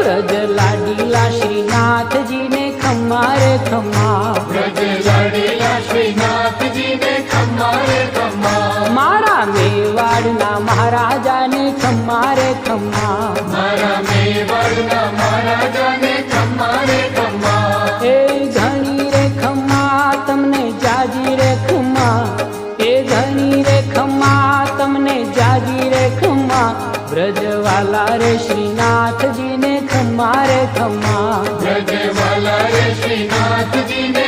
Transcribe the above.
ब्रज लाडीला श्रीनाथ जी ने खम्मा रे खम्मा, ब्रज लाडीला श्रीनाथ जी ने खम्मा रे खम्मा, मारा मेवाड़ना महाराजा ने खम्मा रे खम्मा, मारा मेवाड़ना महाराजा ने खम्मा रे खम्मा। ए घणी रे खम्मा तमने जाजी रे खम्मा, ए घणी रे खम्मा तमने जाजी रे खम्मा, ब्रजवाला रे श्रीनाथ जी ने खम्मा रे खम्मा, ब्रजवाला रे श्रीनाथ जी ने